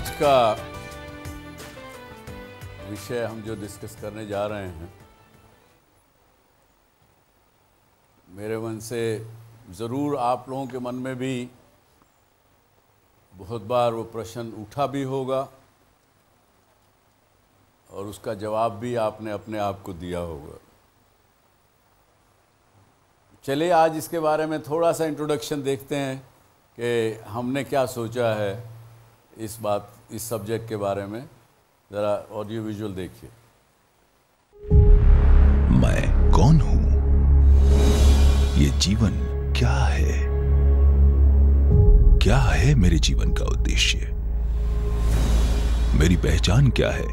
आज का विषय हम जो डिस्कस करने जा रहे हैं, मेरे मन से ज़रूर आप लोगों के मन में भी बहुत बार वो प्रश्न उठा भी होगा और उसका जवाब भी आपने अपने आप को दिया होगा। चलिए आज इसके बारे में थोड़ा सा इंट्रोडक्शन देखते हैं कि हमने क्या सोचा है इस सब्जेक्ट के बारे में। ज़रा ऑडियो विजुअल देखिए। मैं कौन हूं? ये जीवन क्या है? क्या है मेरे जीवन का उद्देश्य? मेरी पहचान क्या है?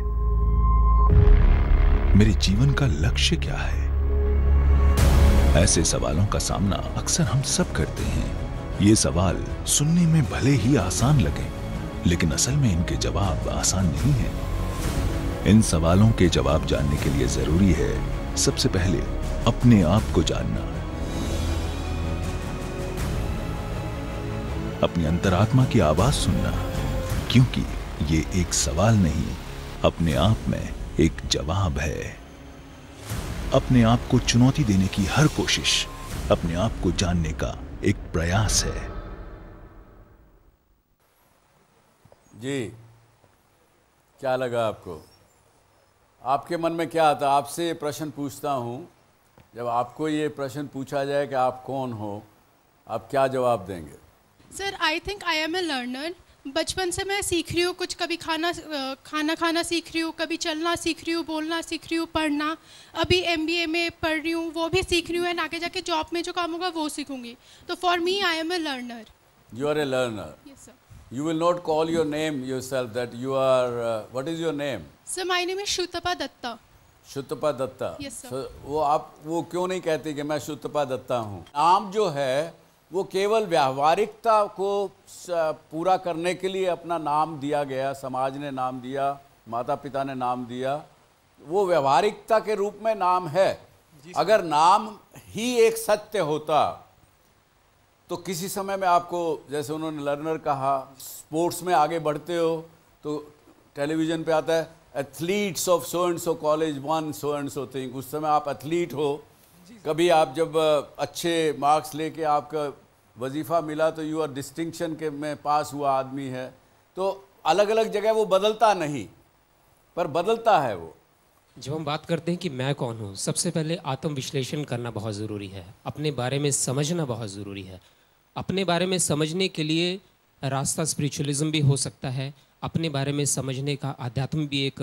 मेरे जीवन का लक्ष्य क्या है? ऐसे सवालों का सामना अक्सर हम सब करते हैं। ये सवाल सुनने में भले ही आसान लगे, लेकिन असल में इनके जवाब आसान नहीं है। इन सवालों के जवाब जानने के लिए जरूरी है सबसे पहले अपने आप को जानना, अपनी अंतरात्मा की आवाज सुनना, क्योंकि ये एक सवाल नहीं, अपने आप में एक जवाब है। अपने आप को चुनौती देने की हर कोशिश अपने आप को जानने का एक प्रयास है। जी, क्या लगा आपको? आपके मन में क्या आता? आपसे ये प्रश्न पूछता हूँ, जब आपको ये प्रश्न पूछा जाए कि आप कौन हो, आप क्या जवाब देंगे? Sir, I think I am a learner. बचपन से मैं सीख रही हूँ, कुछ कभी खाना सीख रही हूँ, कभी चलना सीख रही हूँ, बोलना सीख रही हूँ, पढ़ना। अभी MBA में पढ़ रही हूँ, वो भी सीख रही हूँ, एंड आगे जाके जॉब में जो काम होगा वो सीखूंगी। तो for me I am a learner. You are a learner. Yes, sir. You will not call your name yourself that you are, what is your name? Sir, my name is Shrutapa Datta. Shutapa Datta. Yes, sir. So, वो क्यों नहीं कहती कि मैं शुतपा दत्ता हूँ? नाम जो है वो केवल व्यावहारिकता को पूरा करने के लिए अपना नाम दिया गया, समाज ने नाम दिया, माता पिता ने नाम दिया, वो व्यावहारिकता के रूप में नाम है। अगर नाम ही एक सत्य होता तो किसी समय में आपको, जैसे उन्होंने लर्नर कहा, स्पोर्ट्स में आगे बढ़ते हो तो टेलीविज़न पे आता है athletes of so and so college one so and so thing, उस समय आप एथलीट हो। कभी आप जब अच्छे मार्क्स लेके आपका वजीफ़ा मिला तो यू आर डिस्टिंक्शन के में पास हुआ आदमी है। तो अलग अलग जगह वो बदलता नहीं, पर बदलता है वो। जब हम बात करते हैं कि मैं कौन हूँ, सबसे पहले आत्म विश्लेषण करना बहुत ज़रूरी है, अपने बारे में समझना बहुत ज़रूरी है। अपने बारे में समझने के लिए रास्ता स्पिरिचुअलिज्म भी हो सकता है, अपने बारे में समझने का आध्यात्म भी एक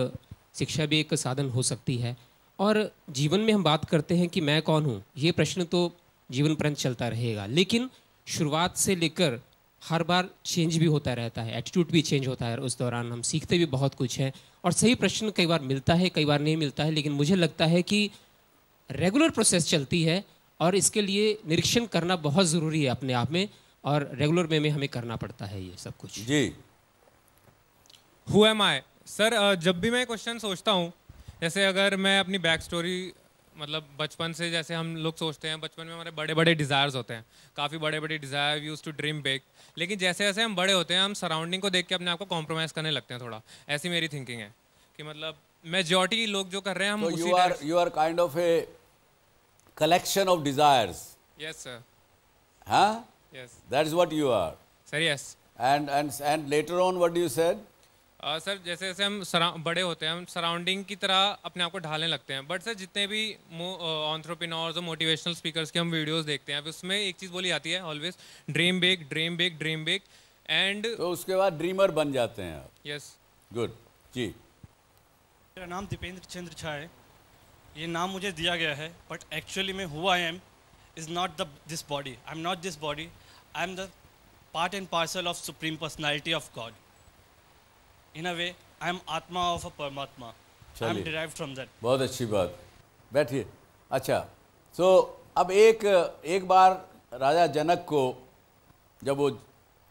शिक्षा भी एक साधन हो सकती है। और जीवन में हम बात करते हैं कि मैं कौन हूँ, ये प्रश्न तो जीवन पर्यंत चलता रहेगा, लेकिन शुरुआत से लेकर हर बार चेंज भी होता रहता है, एटीट्यूड भी चेंज होता है, उस दौरान हम सीखते भी बहुत कुछ हैं। और सही प्रश्न कई बार मिलता है, कई बार नहीं मिलता है, लेकिन मुझे लगता है कि रेगुलर प्रोसेस चलती है और इसके लिए निरीक्षण करना बहुत ज़रूरी है अपने आप में, और रेगुलर वे में हमें करना पड़ता है ये सब कुछ। जी, हु एम आई? सर, जब भी मैं क्वेश्चन सोचता हूँ, जैसे अगर मैं अपनी बैक स्टोरी, मतलब बचपन से, जैसे हम लोग सोचते हैं बचपन में हमारे बड़े बड़े डिज़ायर्स होते हैं, काफ़ी बड़े बड़े desire, use to dream big, लेकिन जैसे जैसे हम बड़े होते हैं हम सराउंडिंग को देख के अपने आप को कॉम्प्रोमाइज़ करने लगते हैं थोड़ा। ऐसी मेरी थिंकिंग है कि मतलब मेजॉरिटी लोग जो कर रहे हैं हम तो उसी you are kind of a collection of desires. Yes sir, Huh? Yes That is what you are. Sir, yes And later on what you said? Sir, जैसे जैसे हम बड़े होते हैं हम सराउंडिंग की तरह अपने आप को ढालने लगते हैं। बट सर, जितने भी एंटरप्रेन्योर्स और मोटिवेशनल स्पीकर्स के हम वीडियोस देखते हैं, उसमें एक चीज़ बोली जाती है always, dream big, dream big, dream big. And तो उसके बाद ड्रीमर बन जाते हैं आप। यस, गुड जी। मेरा नाम दीपेंद्र चंद्र झा है। ये नाम मुझे दिया गया है, बट एक्चुअली में who I am is not this body. I am not this body, I am the part and parcel of supreme personality of God. In a way I am आत्मा ऑफ अ परमात्मा। I am derived from that. बहुत अच्छी बात, बैठिए। अच्छा, सो अब एक बार राजा जनक को जब वो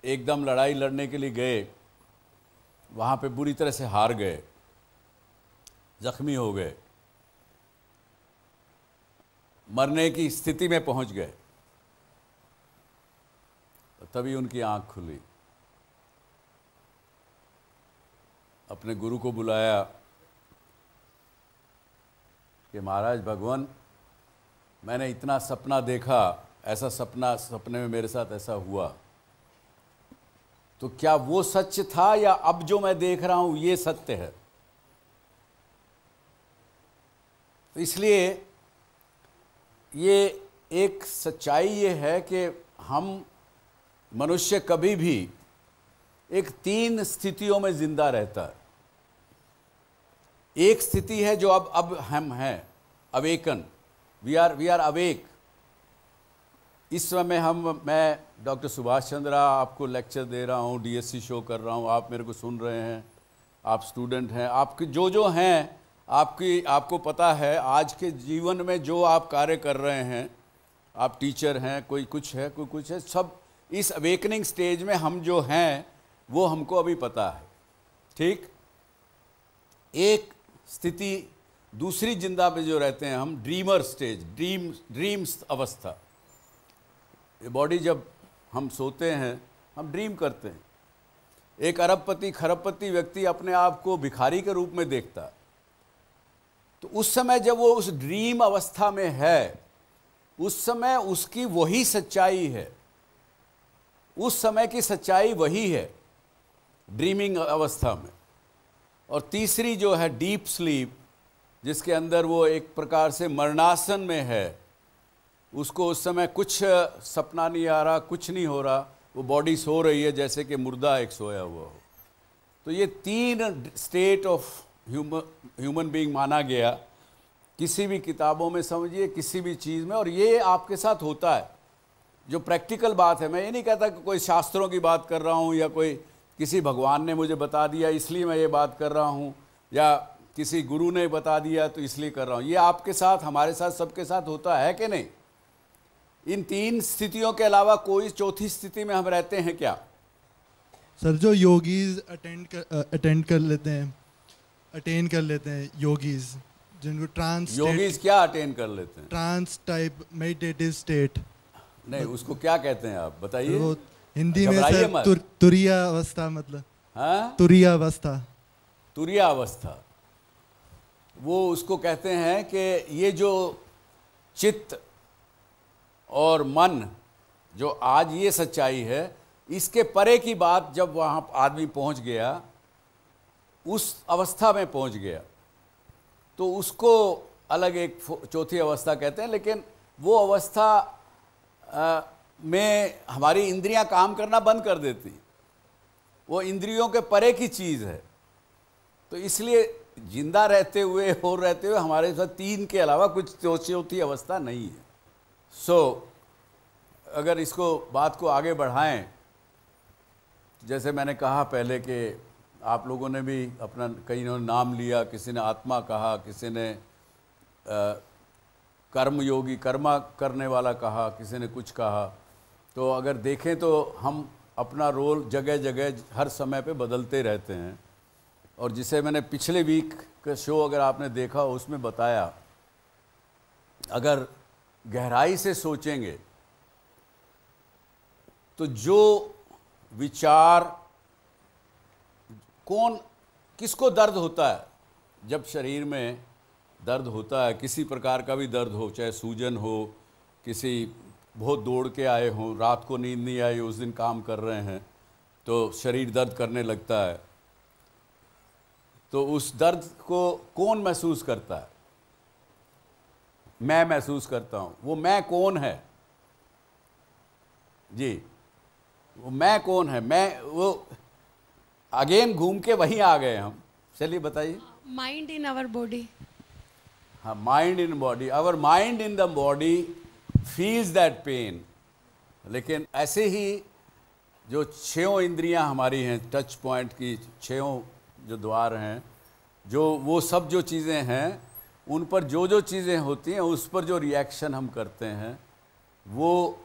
एकदम लड़ाई लड़ने के लिए गए, वहाँ पे बुरी तरह से हार गए, जख्मी हो गए, मरने की स्थिति में पहुँच गए, तभी उनकी आंख खुली। अपने गुरु को बुलाया कि महाराज भगवान, मैंने इतना सपना देखा, ऐसा सपने में मेरे साथ ऐसा हुआ, तो क्या वो सच था या अब जो मैं देख रहा हूं ये सत्य है? तो इसलिए ये एक सच्चाई ये है कि हम मनुष्य कभी भी एक 3 स्थितियों में जिंदा रहता है। एक स्थिति है जो अब हम हैं, अवेकन, वी आर अवेक। इस समय मैं डॉक्टर सुभाष चंद्रा आपको लेक्चर दे रहा हूँ, डीएससी शो कर रहा हूँ, आप मेरे को सुन रहे हैं, आप स्टूडेंट हैं, आपके जो हैं आपको पता है आज के जीवन में जो आप कार्य कर रहे हैं, आप टीचर हैं, कोई कुछ है, कोई कुछ है, सब इस अवेकनिंग स्टेज में हम जो हैं वो हमको अभी पता है। ठीक, एक स्थिति, दूसरी जिंदा पे जो रहते हैं हम, ड्रीमर स्टेज, ड्रीम्स अवस्था। ये बॉडी जब हम सोते हैं हम ड्रीम करते हैं। एक अरबपति खरबपति व्यक्ति अपने आप को भिखारी के रूप में देखता है, तो उस समय जब वो उस ड्रीम अवस्था में है, उस समय उसकी वही सच्चाई है, उस समय की सच्चाई वही है ड्रीमिंग अवस्था में। और तीसरी जो है डीप स्लीप, जिसके अंदर वो एक प्रकार से मरणासन में है, उसको उस समय कुछ सपना नहीं आ रहा, कुछ नहीं हो रहा, वो बॉडी सो रही है जैसे कि मुर्दा एक सोया हुआ हो। तो ये 3 स्टेट ऑफ ह्यूमन बीइंग माना गया किसी भी किताबों में, समझिए किसी भी चीज़ में, और ये आपके साथ होता है। जो प्रैक्टिकल बात है, मैं ये नहीं कहता कि कोई शास्त्रों की बात कर रहा हूँ या कोई किसी भगवान ने मुझे बता दिया इसलिए मैं ये बात कर रहा हूँ, या किसी गुरु ने बता दिया तो इसलिए कर रहा हूँ। ये आपके साथ, हमारे साथ, सबके साथ होता है कि नहीं? इन 3 स्थितियों के अलावा कोई चौथी स्थिति में हम रहते हैं क्या? सर, जो योगीज अटेंड कर लेते हैं, अटेन कर लेते हैं, योगीज जिनको ट्रांस, योगीज क्या अटेन कर लेते हैं? Trance type meditative state. नहीं, उसको क्या कहते हैं आप बताइए? वो हिंदी में सर तुरिया अवस्था, मतलब हाँ, तुरिया अवस्था। तुरिया अवस्था, वो उसको कहते हैं कि ये जो चित्त और मन, जो आज ये सच्चाई है, इसके परे की बात जब वहाँ आदमी पहुँच गया, उस अवस्था में पहुँच गया, तो उसको अलग एक चौथी अवस्था कहते हैं। लेकिन वो अवस्था में हमारी इंद्रियां काम करना बंद कर देती, वो इंद्रियों के परे की चीज़ है। तो इसलिए जिंदा रहते हुए और रहते हुए हमारे साथ 3 के अलावा कुछ चौथी अवस्था नहीं है। अगर इसको बात को आगे बढ़ाएं, जैसे मैंने कहा पहले कि आप लोगों ने भी अपना कई नाम लिया, किसी ने आत्मा कहा, किसी ने कर्मयोगी, कर्मा करने वाला कहा, किसी ने कुछ कहा। तो अगर देखें तो हम अपना रोल जगह जगह हर समय पे बदलते रहते हैं। और जिसे मैंने पिछले वीक का शो अगर आपने देखा उसमें बताया, अगर गहराई से सोचेंगे तो जो विचार, किसको दर्द होता है? जब शरीर में दर्द होता है, किसी प्रकार का भी दर्द हो, चाहे सूजन हो, किसी बहुत दौड़ के आए हों, रात को नींद नहीं आई, उस दिन काम कर रहे हैं, तो शरीर दर्द करने लगता है, तो उस दर्द को कौन महसूस करता है? मैं महसूस करता हूँ। वो मैं कौन है जी? वो मैं कौन है? मैं, वो अगेन घूम के वहीं आ गए हम। चलिए बताइए। Mind in our body. हाँ, mind in body, our mind in the body feels that pain. लेकिन ऐसे ही जो 6 इंद्रियां हमारी हैं, टच पॉइंट की 6 जो द्वार हैं, जो वो सब जो चीज़ें हैं, उन पर जो चीज़ें होती हैं, उस पर जो रिएक्शन हम करते हैं, वो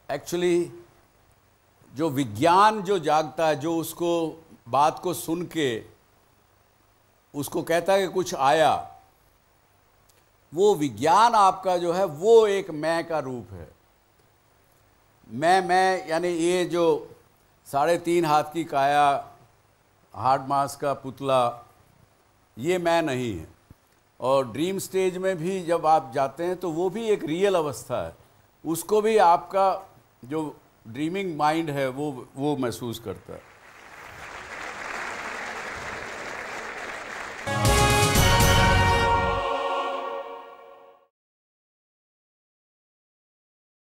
एक्चुअली जो विज्ञान जो जागता है, जो उसको बात को सुन के उसको कहता है कि कुछ आया, वो विज्ञान आपका जो है वो एक मैं का रूप है। मैं यानी ये जो 3.5 हाथ की काया हार्ड मास का पुतला, ये मैं नहीं है। और ड्रीम स्टेज में भी जब आप जाते हैं तो वो भी एक रियल अवस्था है, उसको भी आपका जो ड्रीमिंग माइंड है वो महसूस करता है।